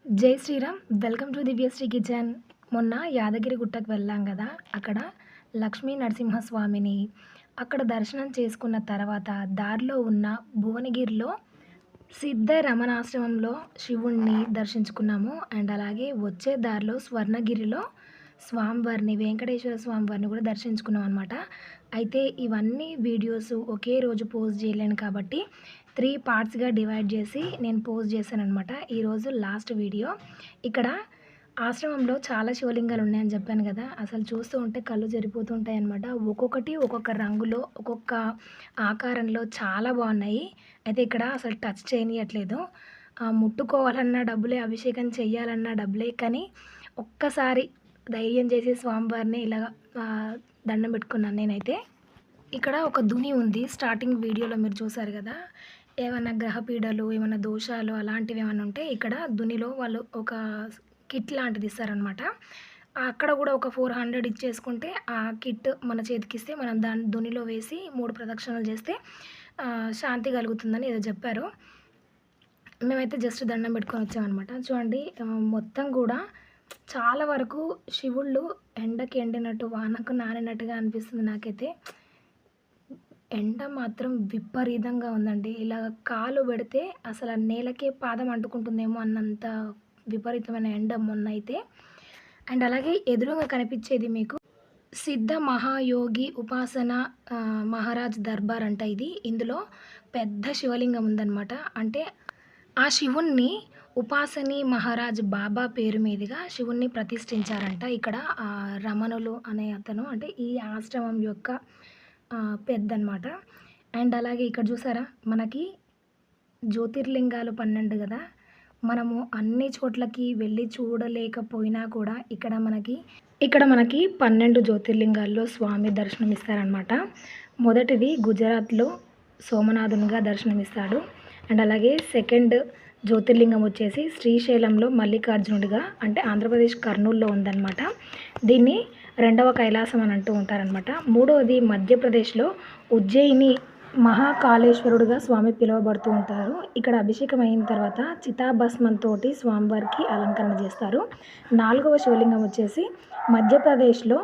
జై Shriram. Welcome to Divyashri kitchen. మొన్న యాదగిరి గుట్టకు వెళ్ళాం కదా, అక్కడ లక్ష్మీ నరసింహస్వామిని అక్కడ దర్శనం చేసుకున్న తర్వాత దారిలో ఉన్న భువనగిరిలో సిద్ధ రమణాశ్రమంలో శివుణ్ణి దర్శించుకున్నాము. అండ్ అలాగే వచ్చే దారిలో స్వర్ణగిరిలో స్వామివారిని, వెంకటేశ్వర స్వామివారిని కూడా దర్శించుకున్నాం అనమాట. అయితే ఇవన్నీ వీడియోస్ ఒకే రోజు పోస్ట్ చేయలేను కాబట్టి 3 పార్ట్స్గా డివైడ్ చేసి నేను పోస్ట్ చేశాను అనమాట. ఈరోజు లాస్ట్ వీడియో. ఇక్కడ ఆశ్రమంలో చాలా శివలింగాలు ఉన్నాయని చెప్పాను కదా, అసలు చూస్తూ ఉంటే కళ్ళు జరిపోతుంటాయి అనమాట. ఒక్కొక్కటి ఒక్కొక్క రంగులో, ఒక్కొక్క ఆకారంలో చాలా బాగున్నాయి. అయితే ఇక్కడ అసలు టచ్ చేయనియట్లేదు. ముట్టుకోవాలన్నా డబ్బులే, అభిషేకం చెయ్యాలన్నా డబ్బులే. కానీ ఒక్కసారి ధైర్యం చేసి స్వామివారిని ఇలా దండం పెట్టుకున్నాను నేనైతే. ఇక్కడ ఒక దుని ఉంది, స్టార్టింగ్ వీడియోలో మీరు చూసారు కదా. ఏమైనా గ్రహపీడలు, ఏమైనా దోషాలు అలాంటివి ఏమైనా ఉంటే ఇక్కడ దునిలో వాళ్ళు ఒక కిట్ లాంటిది ఇస్తారనమాట. అక్కడ కూడా ఒక 400 ఇచ్చేసుకుంటే ఆ కిట్ మన చేతికిస్తే మనం దాన్ని దునిలో వేసి 3 ప్రదక్షిణలు చేస్తే శాంతి కలుగుతుందని ఏదో చెప్పారు. మేమైతే జస్ట్ దండం పెట్టుకొని వచ్చామన్నమాట. చూడండి, మొత్తం కూడా చాలా వరకు శివుళ్ళు ఎండకి ఎండినట్టు, వానకు నానినట్టుగా అనిపిస్తుంది నాకైతే. ఎండ మాత్రం విపరీతంగా ఉందండి. ఇలా కాలు పెడితే అసలు నేలకే పాదం అంటుకుంటుందేమో అన్నంత విపరీతమైన ఎండ మొన్న అయితే. అండ్ అలాగే ఎదురుగా కనిపించేది మీకు సిద్ధ మహాయోగి ఉపాసన మహారాజ్ దర్బార్ అంట ఇది. ఇందులో పెద్ద శివలింగం ఉందన్నమాట. అంటే ఆ శివుణ్ణి ఉపాసని మహారాజ్ బాబా పేరు మీదుగా శివుణ్ణి ప్రతిష్ఠించారంట. ఇక్కడ రమణులు అనే అతను, అంటే ఈ ఆశ్రమం యొక్క పెద్దన్నమాట. అండ్ అలాగే ఇక్కడ చూసారా, మనకి జ్యోతిర్లింగాలు 12 కదా. మనము అన్ని చోట్లకి వెళ్ళి చూడలేకపోయినా కూడా ఇక్కడ మనకి 12 జ్యోతిర్లింగాల్లో స్వామి దర్శనమిస్తారనమాట. మొదటిది గుజరాత్లో సోమనాథునిగా దర్శనమిస్తాడు. అండ్ అలాగే సెకండ్ జ్యోతిర్లింగం వచ్చేసి శ్రీశైలంలో మల్లికార్జునుడిగా, అంటే ఆంధ్రప్రదేశ్ కర్నూలులో ఉందన్నమాట. దీన్ని 2వ కైలాసం అని అంటూ ఉంటారనమాట. మూడవది మధ్యప్రదేశ్లో ఉజ్జయిని మహాకాళేశ్వరుడుగా స్వామి పిలువబడుతూ ఉంటారు. ఇక్కడ అభిషేకం అయిన తర్వాత చితాభస్మంతో స్వామివారికి అలంకరణ చేస్తారు. 4వ శివలింగం వచ్చేసి మధ్యప్రదేశ్లో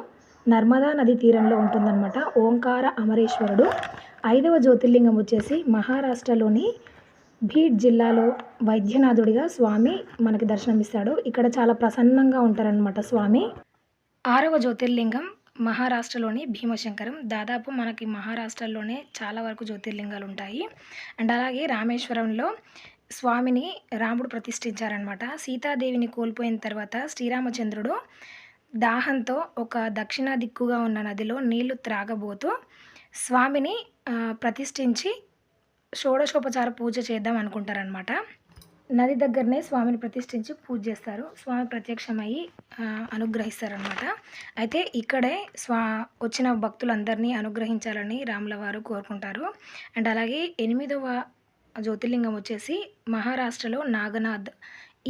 నర్మదా నది తీరంలో ఉంటుందన్నమాట, ఓంకార అమరేశ్వరుడు. 5వ జ్యోతిర్లింగం వచ్చేసి మహారాష్ట్రలోని బీడ్ జిల్లాలో వైద్యనాథుడిగా స్వామి మనకి దర్శనమిస్తాడు. ఇక్కడ చాలా ప్రసన్నంగా ఉంటారనమాట స్వామి. 6వ జ్యోతిర్లింగం మహారాష్ట్రలోని భీమశంకరం. దాదాపు మనకి మహారాష్ట్రలోనే చాలా వరకు జ్యోతిర్లింగాలు ఉంటాయి. అండ్ అలాగే రామేశ్వరంలో స్వామిని రాముడు ప్రతిష్ఠించారనమాట. సీతాదేవిని కోల్పోయిన తర్వాత శ్రీరామచంద్రుడు దాహంతో ఒక దక్షిణ దిక్కుగా ఉన్న నదిలో నీళ్లు త్రాగబోతూ స్వామిని ప్రతిష్ఠించి షోడశోపచార పూజ చేద్దాం అనుకుంటారనమాట. నది దగ్గరనే స్వామిని ప్రతిష్ఠించి పూజ చేస్తారు. స్వామి ప్రత్యక్షమయ్యి అనుగ్రహిస్తారనమాట. అయితే ఇక్కడే వచ్చిన భక్తులందరినీ అనుగ్రహించాలని రాముల వారు కోరుకుంటారు. అండ్ అలాగే 8వ జ్యోతిర్లింగం వచ్చేసి మహారాష్ట్రలో నాగనాథ్.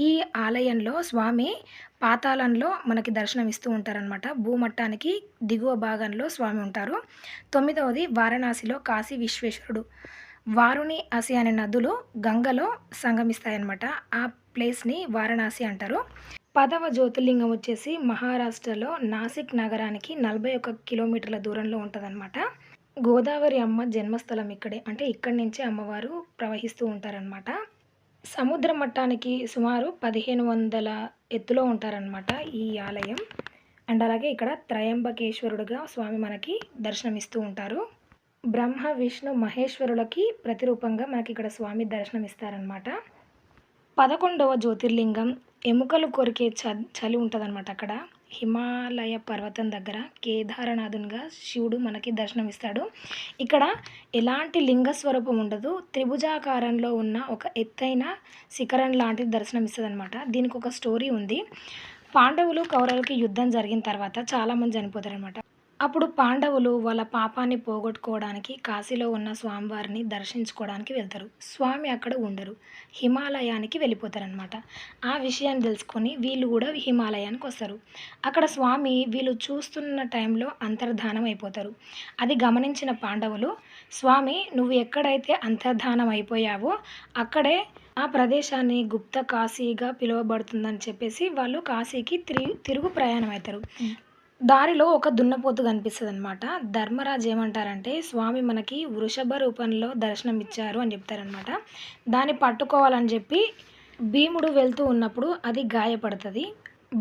ఈ ఆలయంలో స్వామి పాతాళంలో మనకి దర్శనమిస్తూ ఉంటారనమాట. భూమట్టానికి దిగువ భాగంలో స్వామి ఉంటారు. 9వది వారణాసిలో కాశీ విశ్వేశ్వరుడు. వారుణి, అసి అనే నదులు గంగలో సంగమిస్తాయన్నమాట. ఆ ప్లేస్ని వారణాసి అంటారు. 10వ జ్యోతిర్లింగం వచ్చేసి మహారాష్ట్రలో నాసిక్ నగరానికి 41 కిలోమీటర్ల దూరంలో ఉంటుందన్నమాట. గోదావరి అమ్మ జన్మస్థలం ఇక్కడే, అంటే ఇక్కడి నుంచే అమ్మవారు ప్రవహిస్తూ ఉంటారనమాట. సముద్ర మట్టానికి సుమారు 1500 ఎత్తులో ఉంటారనమాట ఈ ఆలయం. అండ్ అలాగే ఇక్కడ త్రయంబకేశ్వరుడుగా స్వామి మనకి దర్శనమిస్తూ ఉంటారు. బ్రహ్మ, విష్ణు, మహేశ్వరులకి ప్రతిరూపంగా మనకి ఇక్కడ స్వామి దర్శనమిస్తారనమాట. 11వ జ్యోతిర్లింగం ఎముకలు కొరికే చలి ఉంటుందన్నమాట. అక్కడ హిమాలయ పర్వతం దగ్గర కేదారనాథునిగా శివుడు మనకి దర్శనమిస్తాడు. ఇక్కడ ఎలాంటి లింగ స్వరూపం ఉండదు, త్రిభుజాకారంలో ఉన్న ఒక ఎత్తైన శిఖరం లాంటిది దర్శనమిస్తుంది అనమాట. దీనికి ఒక స్టోరీ ఉంది. పాండవులు కౌరవులకి యుద్ధం జరిగిన తర్వాత చాలామంది చనిపోతారనమాట. అప్పుడు పాండవులు వాళ్ళ పాపాన్ని పోగొట్టుకోవడానికి కాశీలో ఉన్న స్వామివారిని దర్శించుకోవడానికి వెళ్తారు. స్వామి అక్కడ ఉండరు, హిమాలయానికి వెళ్ళిపోతారనమాట. ఆ విషయాన్ని తెలుసుకొని వీళ్ళు కూడా హిమాలయానికి వస్తారు. అక్కడ స్వామి వీళ్ళు చూస్తున్న టైంలో అంతర్ధానం అయిపోతారు. అది గమనించిన పాండవులు, స్వామి నువ్వు ఎక్కడైతే అంతర్ధానం అయిపోయావో అక్కడే ఆ ప్రదేశాన్ని గుప్త కాశీగా పిలువబడుతుందని చెప్పేసి వాళ్ళు కాశీకి తిరుగు ప్రయాణం అవుతారు. దారిలో ఒక దున్నపోతు కనిపిస్తదనమాట. ధర్మరాజు ఏమంటారంటే, "స్వామి మనకి వృషభ రూపంలో దర్శనం ఇచ్చారు" అని చెప్తారనమాట. దాన్ని పట్టుకోవాలని చెప్పి భీముడు వెళ్తూ ఉన్నప్పుడు అది గాయపడతది.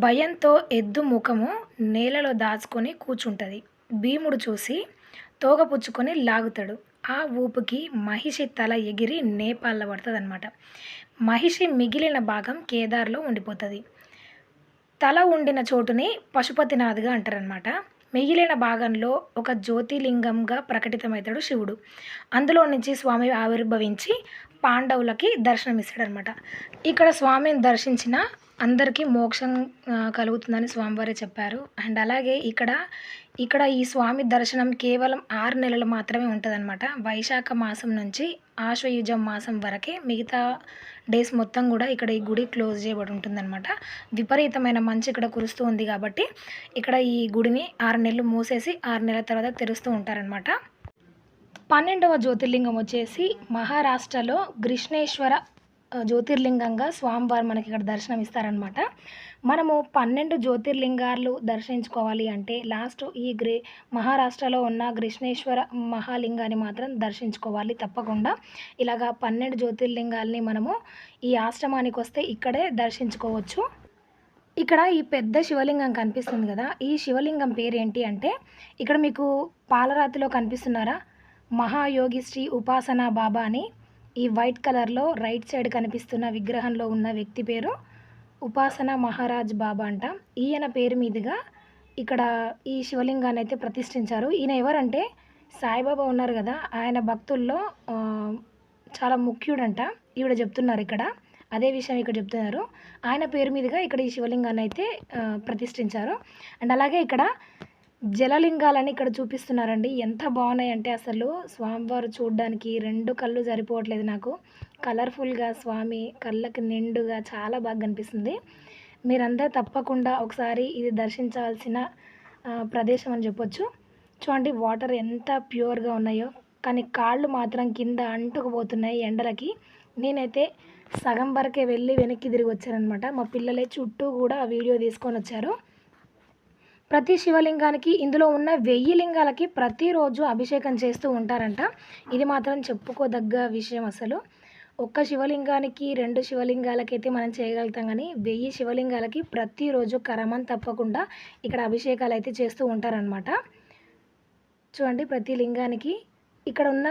భయంతో ఎద్దు ముఖము నేలలో దాచుకొని కూర్చుంటది. భీముడు చూసి తోక పుచ్చుకొని లాగుతాడు. ఆ ఊపుకి మహిషి తల ఎగిరి నేపాల్లో పడతదనమాట. మహిషి మిగిలిన భాగం కేదార్‌లో ఉండిపోతది. తల ఉండిన చోటుని పశుపతినాథ్‌గా అంటారనమాట. మిగిలిన భాగంలో ఒక జ్యోతిర్లింగంగా ప్రకటితమవుతాడు శివుడు. అందులో నుంచి స్వామి ఆవిర్భవించి పాండవులకి దర్శనమిస్తాడనమాట. ఇక్కడ స్వామిని దర్శించిన అందరికీ మోక్షం కలుగుతుందని స్వామివారే చెప్పారు. అండ్ అలాగే ఇక్కడ ఈ స్వామి దర్శనం కేవలం 6 నెలలు మాత్రమే ఉంటదనమాట. వైశాఖ మాసం నుంచి ఆశ్వయుజం మాసం వరకే మిగతా డేస్ మొత్తం కూడా ఇక్కడ ఈ గుడి క్లోజ్ చేయబడి ఉంటుందన్నమాట. విపరీతమైన మంచు ఇక్కడ కురుస్తూ ఉంది కాబట్టి ఇక్కడ ఈ గుడిని 6 నెలలు మూసేసి 6 నెలల తర్వాత తెరుస్తూ ఉంటారనమాట. 12వ జ్యోతిర్లింగం వచ్చేసి మహారాష్ట్రలో కృష్ణేశ్వర జ్యోతిర్లింగంగా స్వామివారు మనకి ఇక్కడ దర్శనం ఇస్తారనమాట. మనము 12 జ్యోతిర్లింగాలు దర్శించుకోవాలి అంటే లాస్ట్ ఈ మహారాష్ట్రలో ఉన్న కృష్ణేశ్వర మహాలింగాన్ని మాత్రం దర్శించుకోవాలి తప్పకుండా. ఇలాగా 12 జ్యోతిర్లింగాల్ని మనము ఈ ఆశ్రమానికి వస్తే ఇక్కడే దర్శించుకోవచ్చు. ఇక్కడ ఈ పెద్ద శివలింగం కనిపిస్తుంది కదా, ఈ శివలింగం పేరేంటి అంటే ఇక్కడ మీకు పాలరాతిలో కనిపిస్తున్నారా, మహాయోగి శ్రీ ఉపాసనా బాబా అని. ఈ వైట్ కలర్లో రైట్ సైడ్ కనిపిస్తున్న విగ్రహంలో ఉన్న వ్యక్తి పేరు ఉపాసన మహారాజ్ బాబా అంట. ఈయన పేరు మీదుగా ఇక్కడ ఈ శివలింగాన్ని అయితే ప్రతిష్ఠించారు. ఈయన ఎవరంటే సాయిబాబా ఉన్నారు కదా, ఆయన భక్తుల్లో చాలా ముఖ్యుడంట. ఈవిడ చెప్తున్నారు ఇక్కడ, అదే విషయం ఇక్కడ చెప్తున్నారు. ఆయన పేరు మీదుగా ఇక్కడ ఈ శివలింగాన్ని అయితే ప్రతిష్ఠించారు. అండ్ అలాగే ఇక్కడ జలలింగాలని ఇక్కడ చూపిస్తున్నారండి. ఎంత బాగున్నాయంటే అసలు స్వామివారు చూడడానికి 2 కళ్ళు సరిపోవట్లేదు నాకు. కలర్ఫుల్గా స్వామి కళ్ళకి నిండుగా చాలా బాగా కనిపిస్తుంది. మీరందరూ తప్పకుండా ఒకసారి ఇది దర్శించాల్సిన ప్రదేశం అని చెప్పొచ్చు. చూడండి వాటర్ ఎంత ప్యూర్గా ఉన్నాయో, కానీ కాళ్ళు మాత్రం కింద అంటుకుపోతున్నాయి ఎండలకి. నేనైతే సగం వరకే వెళ్ళి వెనక్కి తిరిగి వచ్చానమాట. మా పిల్లలే చుట్టూ కూడా ఆ వీడియో తీసుకొని వచ్చారు. ప్రతి శివలింగానికి ఇందులో ఉన్న 1000 లింగాలకి ప్రతిరోజు అభిషేకం చేస్తూ ఉంటారంట. ఇది మాత్రం చెప్పుకోదగ్గ విషయం అసలు. ఒక్క శివలింగానికి 2 శివలింగాలకైతే మనం చేయగలుగుతాం, కానీ 1000 శివలింగాలకి ప్రతిరోజు క్రమం తప్పకుండా ఇక్కడ అభిషేకాలు అయితే చేస్తూ ఉంటారనమాట. చూడండి ప్రతి లింగానికి ఇక్కడ ఉన్న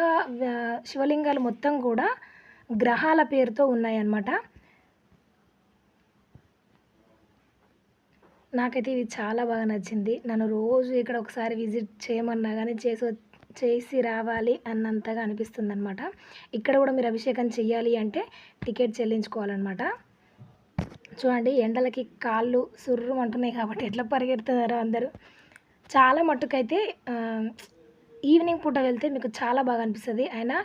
శివలింగాలు మొత్తం కూడా గ్రహాల పేరుతో ఉన్నాయన్నమాట. నాకైతే ఇది చాలా బాగా నచ్చింది. నన్ను రోజు ఇక్కడ ఒకసారి విజిట్ చేయమన్నా కానీ చేసి రావాలి అన్నంతగా అనిపిస్తుందనమాట. ఇక్కడ కూడా మీరు అభిషేకం చెయ్యాలి అంటే టికెట్ చెల్లించుకోవాలన్నమాట. చూడండి ఎండలకి కాళ్ళు సుర్రుమంటున్నాయి కాబట్టి ఎట్లా పరిగెడుతున్నారో అందరూ. చాలా మట్టుకైతే ఈవినింగ్ పూట వెళ్తే మీకు చాలా బాగా అనిపిస్తుంది. అయినా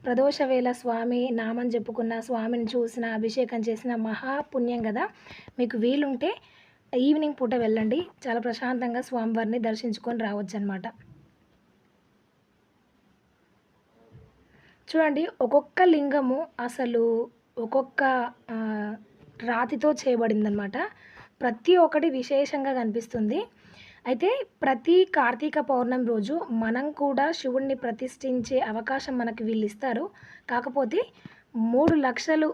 ప్రదోష వేళ స్వామి నామం చెప్పుకున్న, స్వామిని చూసిన, అభిషేకం చేసిన మహాపుణ్యం కదా. మీకు వీలుంటే ఈవినింగ్ పూట వెళ్ళండి, చాలా ప్రశాంతంగా స్వామివారిని దర్శించుకొని రావచ్చు అనమాట. చూడండి ఒక్కొక్క లింగము అసలు ఒక్కొక్క రాతితో చేయబడిందనమాట. ప్రతి ఒక్కటి విశేషంగా కనిపిస్తుంది. అయితే ప్రతి కార్తీక పౌర్ణమి రోజు మనం కూడా శివుణ్ణి ప్రతిష్ఠించే అవకాశం మనకి వీళ్ళు ఇస్తారు. కాకపోతే 3 లక్షలు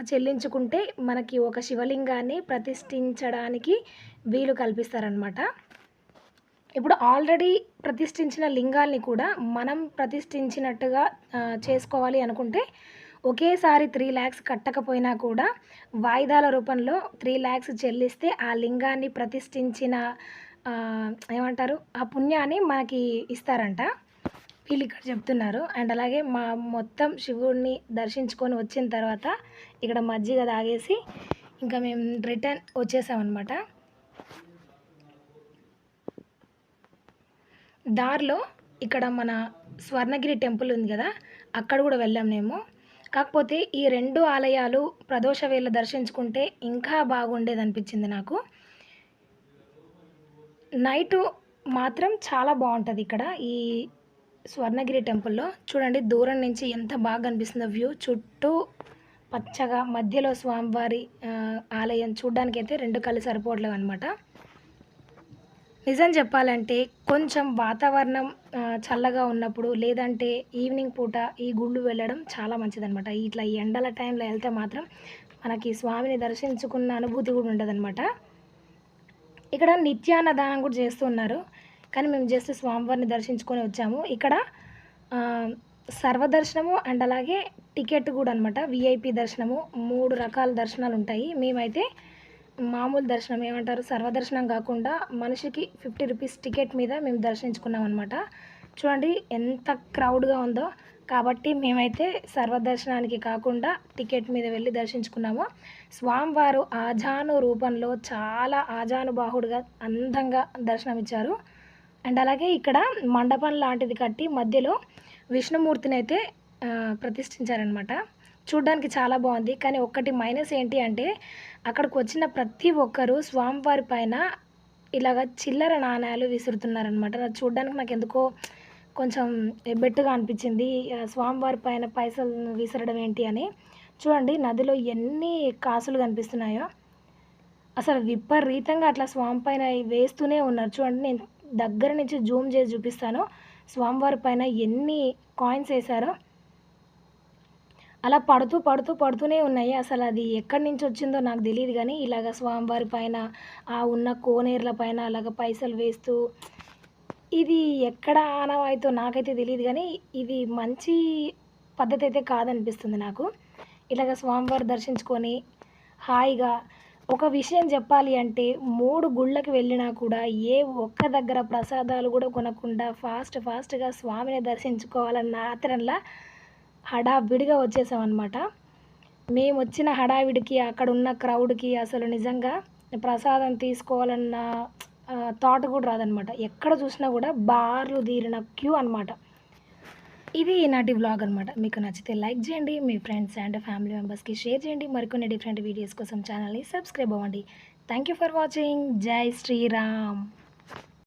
చెల్లించుకుంటే మనకి ఒక శివలింగాన్ని ప్రతిష్ఠించడానికి వీలు కల్పిస్తారనమాట. ఇప్పుడు ఆల్రెడీ ప్రతిష్ఠించిన లింగాల్ని కూడా మనం ప్రతిష్ఠించినట్టుగా చేసుకోవాలి అనుకుంటే ఒకేసారి 3 lakhs కట్టకపోయినా కూడా వాయిదాల రూపంలో 3 lakhs చెల్లిస్తే ఆ లింగాన్ని ప్రతిష్ఠించిన ఏమంటారు ఆ పుణ్యాన్ని మనకి ఇస్తారంట. వీళ్ళు ఇక్కడ చెప్తున్నారు. అండ్ అలాగే మొత్తం శివుడిని దర్శించుకొని వచ్చిన తర్వాత ఇక్కడ మజ్జిగ తాగేసి ఇంకా మేము రిటర్న్ వచ్చేసామన్నమాట. దారిలో ఇక్కడ మన స్వర్ణగిరి టెంపుల్ ఉంది కదా, అక్కడ కూడా వెళ్ళాం మేము. కాకపోతే ఈ 2 ఆలయాలు ప్రదోష వేళ దర్శించుకుంటే ఇంకా బాగుండేది అనిపించింది నాకు. నైటు మాత్రం చాలా బాగుంటుంది ఇక్కడ ఈ స్వర్ణగిరి టెంపుల్లో. చూడండి దూరం నుంచి ఎంత బాగా కనిపిస్తుందో వ్యూ, చుట్టూ పచ్చగా మధ్యలో స్వామివారి ఆలయం చూడ్డానికైతే 2 కళ్ళు సరిపోవట్లేవన్నమాట. నిజం చెప్పాలంటే కొంచెం వాతావరణం చల్లగా ఉన్నప్పుడు లేదంటే ఈవినింగ్ పూట ఈ గుళ్ళు వెళ్ళడం చాలా మంచిదనమాట. ఇట్లా ఎండల టైంలో ఎళ్తే మాత్రం మనకి స్వామిని దర్శించుకున్న అనుభూతి కూడా ఉండదనమాట. ఇక్కడ నిత్యాన్నదానం కూడా చేస్తూ ఉన్నారు. కానీ మేము జస్ట్ స్వామివారిని దర్శించుకొని వచ్చాము. ఇక్కడ సర్వదర్శనము అండ్ అలాగే టికెట్ కూడా అనమాట. వీఐపీ దర్శనము 3 రకాల దర్శనాలుంటాయి. మేమైతే మామూలు దర్శనం ఏమంటారు సర్వదర్శనం కాకుండా మనిషికి 50 రూపీస్ టికెట్ మీద మేము దర్శించుకున్నాం అనమాట. చూడండి ఎంత క్రౌడ్‌గా ఉందో. కాబట్టి మేమైతే సర్వదర్శనానికి కాకుండా టికెట్ మీద వెళ్ళి దర్శించుకున్నాము. స్వామివారు ఆజాను రూపంలో చాలా ఆజానుబాహుడుగా అందంగా దర్శనమిచ్చారు. అండ్ అలాగే ఇక్కడ మండపం లాంటిది కట్టి మధ్యలో విష్ణుమూర్తినైతే ప్రతిష్ఠించారనమాట. చూడ్డానికి చాలా బాగుంది. కానీ ఒక్కటి మైనస్ ఏంటి అంటే అక్కడికి వచ్చిన ప్రతి ఒక్కరు స్వామివారి పైన ఇలాగ చిల్లర నాణేలు విసురుతున్నారనమాట. అది చూడ్డానికి నాకెందుకో కొంచెం బెట్టుగా అనిపించింది. స్వామివారి పైన పైసలు విసరడం ఏంటి అని. చూడండి నదిలో ఎన్ని కాసులు కనిపిస్తున్నాయో. అసలు విపరీతంగా అట్లా స్వామి పైన వేస్తూనే ఉన్నారు. చూడండి నేను దగ్గర నుంచి జూమ్ చేసి చూపిస్తాను. స్వామివారి పైన ఎన్ని కాయిన్స్ ఏసారో. అలా పడుతూనే ఉన్నాయి. అసలు అది ఎక్కడి నుంచి వచ్చిందో నాకు తెలీదు గానీ, ఇలాగ స్వామివారి పైన ఉన్న కోనేరుల పైన అలాగ పైసలు వేస్తూ ఇది ఎక్కడ ఆనవాయితో నాకైతే తెలీదు గానీ, ఇది మంచి పద్ధతయితే కాదనిపిస్తుంది నాకు. ఇలాగ స్వామివారి దర్శించుకొని హాయిగా ఒక విషయం చెప్పాలి అంటే 3 గుళ్ళకి వెళ్ళినా కూడా ఏ ఒక్క దగ్గర ప్రసాదాలు కూడా కొనకుండా ఫాస్ట్‌గా స్వామిని దర్శించుకోవాలన్న ఆత్రంలా హడావిడిగా వచ్చేసామనమాట. మేమొచ్చిన హడావిడికి అక్కడున్న క్రౌడ్‌కి అసలు నిజంగా ప్రసాదం తీసుకోవాలన్న థాట్ కూడా రాదనమాట. ఎక్కడ చూసినా కూడా బార్లు తీరిన క్యూ అనమాట. ఇది ఈనాటి వ్లాగ్ అనమాట. మీకు నచ్చితే లైక్ చేయండి. మీ ఫ్రెండ్స్ అండ్ ఫ్యామిలీ మెంబర్స్‌కి షేర్ చేయండి. మరికొన్ని డిఫరెంట్ వీడియోస్ కోసం ఛానల్‌ని సబ్స్క్రైబ్ అవ్వండి. Thank you for watching. జై శ్రీరామ్.